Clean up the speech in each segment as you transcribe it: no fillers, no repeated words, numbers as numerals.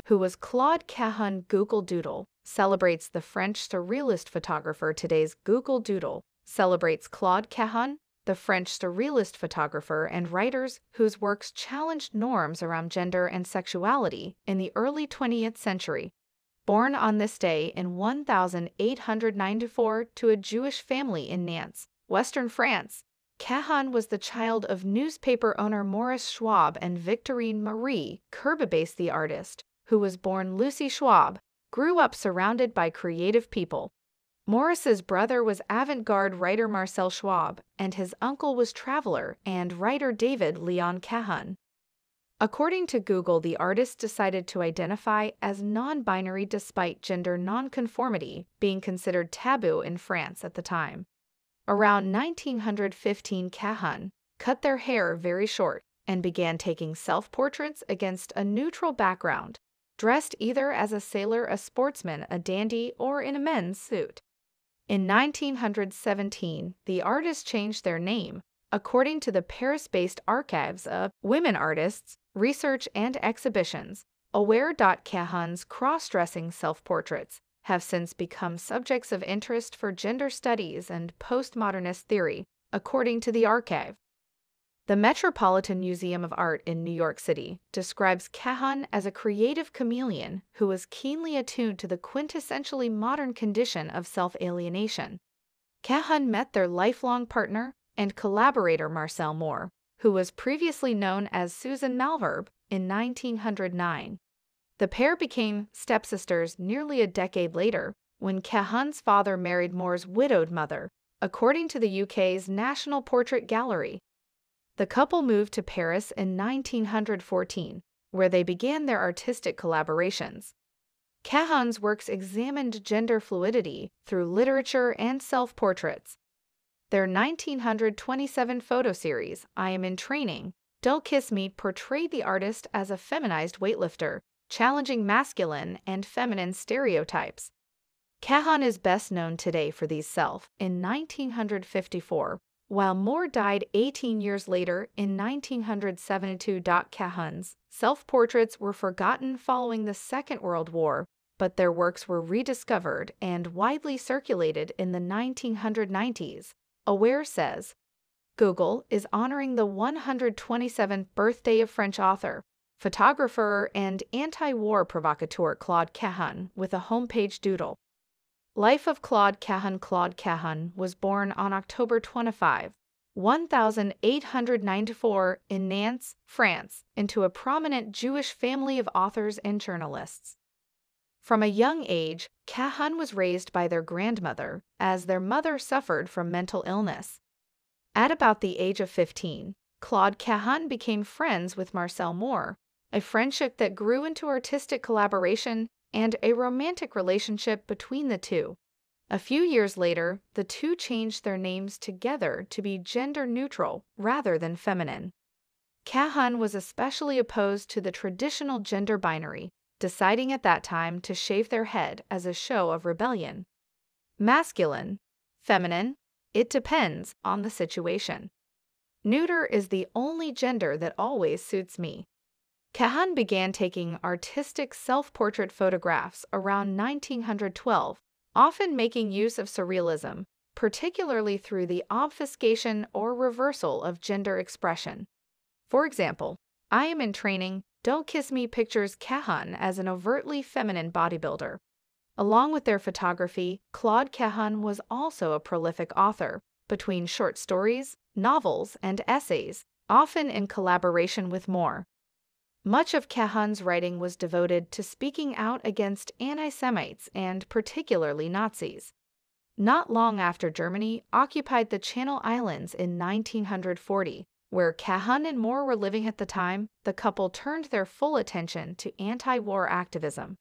who was Claude Cahun. Google Doodle celebrates the French Surrealist photographer. Today's Google Doodle celebrates Claude Cahun, the French Surrealist photographer and writers whose works challenged norms around gender and sexuality in the early 20th century. Born on this day in 1894 to a Jewish family in Nantes, western France, Cahun was the child of newspaper owner Maurice Schwab and Victorine Marie Kerbabase. The artist, who was born Lucy Schwab, grew up surrounded by creative people. Maurice's brother was avant-garde writer Marcel Schwab, and his uncle was traveler and writer David Leon Cahun. According to Google, the artist decided to identify as non-binary despite gender nonconformity being considered taboo in France at the time. Around 1915, Cahun cut their hair very short and began taking self-portraits against a neutral background, dressed either as a sailor, a sportsman, a dandy, or in a men's suit. In 1917, the artists changed their name, according to the Paris-based Archives of Women Artists, Research and Exhibitions. Cahun's cross-dressing self-portraits have since become subjects of interest for gender studies and postmodernist theory, according to the archive. The Metropolitan Museum of Art in New York City describes Cahun as a creative chameleon who was keenly attuned to the quintessentially modern condition of self-alienation. Cahun met their lifelong partner and collaborator Marcel Moore, who was previously known as Susan Malverbe, in 1909. The pair became stepsisters nearly a decade later, when Cahun's father married Moore's widowed mother, according to the UK's National Portrait Gallery. The couple moved to Paris in 1914, where they began their artistic collaborations. Cahun's works examined gender fluidity through literature and self-portraits. Their 1927 photo series, I Am in Training, Don't Kiss Me, portrayed the artist as a feminized weightlifter, challenging masculine and feminine stereotypes. Cahun is best known today for these in 1954, while Moore died 18 years later in 1972. Cahun's self-portraits were forgotten following the Second World War, but their works were rediscovered and widely circulated in the 1990s. Aware says, Google is honoring the 127th birthday of French author, photographer, and anti-war provocateur Claude Cahun with a homepage doodle. Life of Claude Cahun. Claude Cahun was born on October 25, 1894 in Nantes, France, into a prominent Jewish family of authors and journalists. From a young age, Cahun was raised by their grandmother, as their mother suffered from mental illness. At about the age of 15, Claude Cahun became friends with Marcel Moore, a friendship that grew into artistic collaboration and a romantic relationship between the two. A few years later, the two changed their names together to be gender-neutral rather than feminine. Cahun was especially opposed to the traditional gender binary, deciding at that time to shave their head as a show of rebellion. Masculine, feminine, it depends on the situation. Neuter is the only gender that always suits me. Cahun began taking artistic self-portrait photographs around 1912, often making use of surrealism, particularly through the obfuscation or reversal of gender expression. For example, I Am in Training, Don't Kiss Me pictures Cahun as an overtly feminine bodybuilder. Along with their photography, Claude Cahun was also a prolific author, between short stories, novels, and essays, often in collaboration with Moore. Much of Cahun's writing was devoted to speaking out against anti-Semites and particularly Nazis. Not long after Germany occupied the Channel Islands in 1940, where Cahun and Moore were living at the time, the couple turned their full attention to anti-war activism.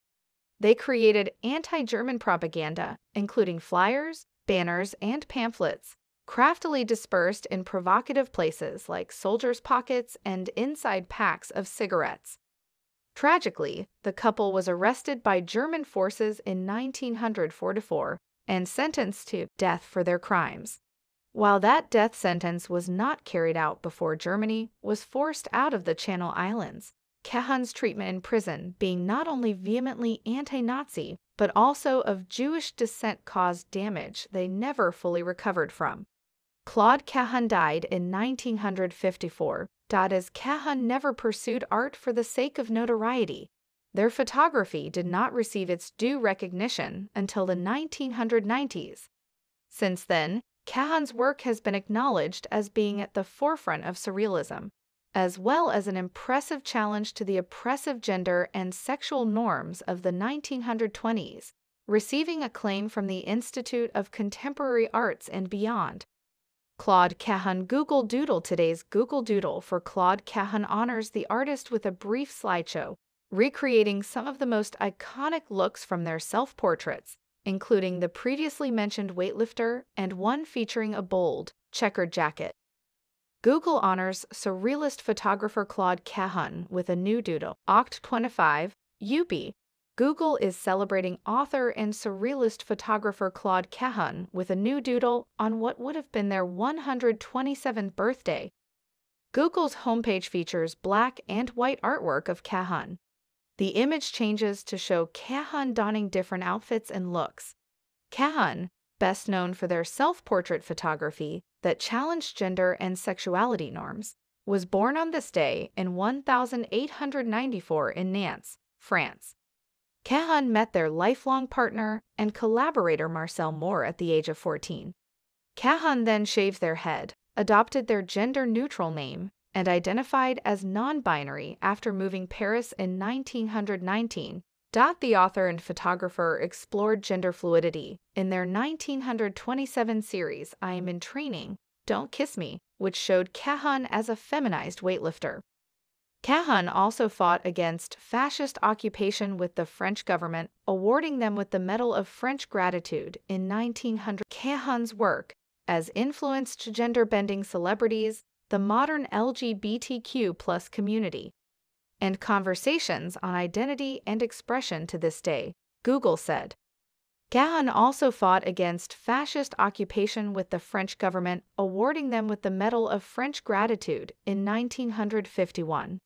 They created anti-German propaganda, including flyers, banners, and pamphlets, craftily dispersed in provocative places like soldiers' pockets and inside packs of cigarettes. Tragically, the couple was arrested by German forces in 1944 and sentenced to death for their crimes. While that death sentence was not carried out before Germany was forced out of the Channel Islands, Cahun's treatment in prison being not only vehemently anti-Nazi, but also of Jewish descent caused damage they never fully recovered from. Claude Cahun died in 1954. As Cahun never pursued art for the sake of notoriety, their photography did not receive its due recognition until the 1990s. Since then, Cahun's work has been acknowledged as being at the forefront of Surrealism, as well as an impressive challenge to the oppressive gender and sexual norms of the 1920s, receiving acclaim from the Institute of Contemporary Arts and beyond. Claude Cahun Google Doodle. Today's Google Doodle for Claude Cahun honors the artist with a brief slideshow, recreating some of the most iconic looks from their self-portraits, including the previously mentioned weightlifter and one featuring a bold, checkered jacket. Google honors Surrealist photographer Claude Cahun with a new doodle. Oct. 25, UB. Google is celebrating author and Surrealist photographer Claude Cahun with a new doodle on what would have been their 127th birthday. Google's homepage features black and white artwork of Cahun. The image changes to show Cahun donning different outfits and looks. Cahun, best known for their self-portrait photography that challenged gender and sexuality norms, was born on this day in 1894 in Nantes, France. Cahun met their lifelong partner and collaborator Marcel Moore at the age of 14. Cahun then shaved their head, adopted their gender-neutral name, and identified as non-binary after moving Paris in 1919. The author and photographer explored gender fluidity in their 1927 series I Am in Training, Don't Kiss Me, which showed Cahun as a feminized weightlifter. Cahun also fought against fascist occupation with the French government, awarding them with the Medal of French Gratitude in 1900. Cahun's work has influenced gender-bending celebrities, the modern LGBTQ+ community, and conversations on identity and expression to this day, Google said. Cahun also fought against fascist occupation with the French government, awarding them with the Medal of French Gratitude in 1951.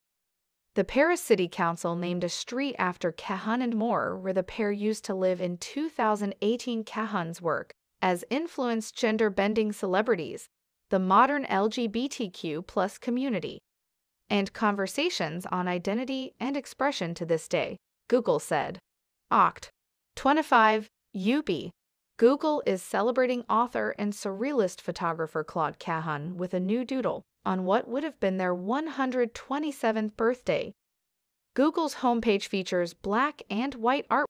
The Paris City Council named a street after Cahun and Moore, where the pair used to live in 2018. Cahun's work has influenced gender-bending celebrities, the modern LGBTQ+ community, and conversations on identity and expression to this day, Google said. Oct. 25, UB. Google is celebrating author and Surrealist photographer Claude Cahun with a new doodle on what would have been their 127th birthday. Google's homepage features black and white art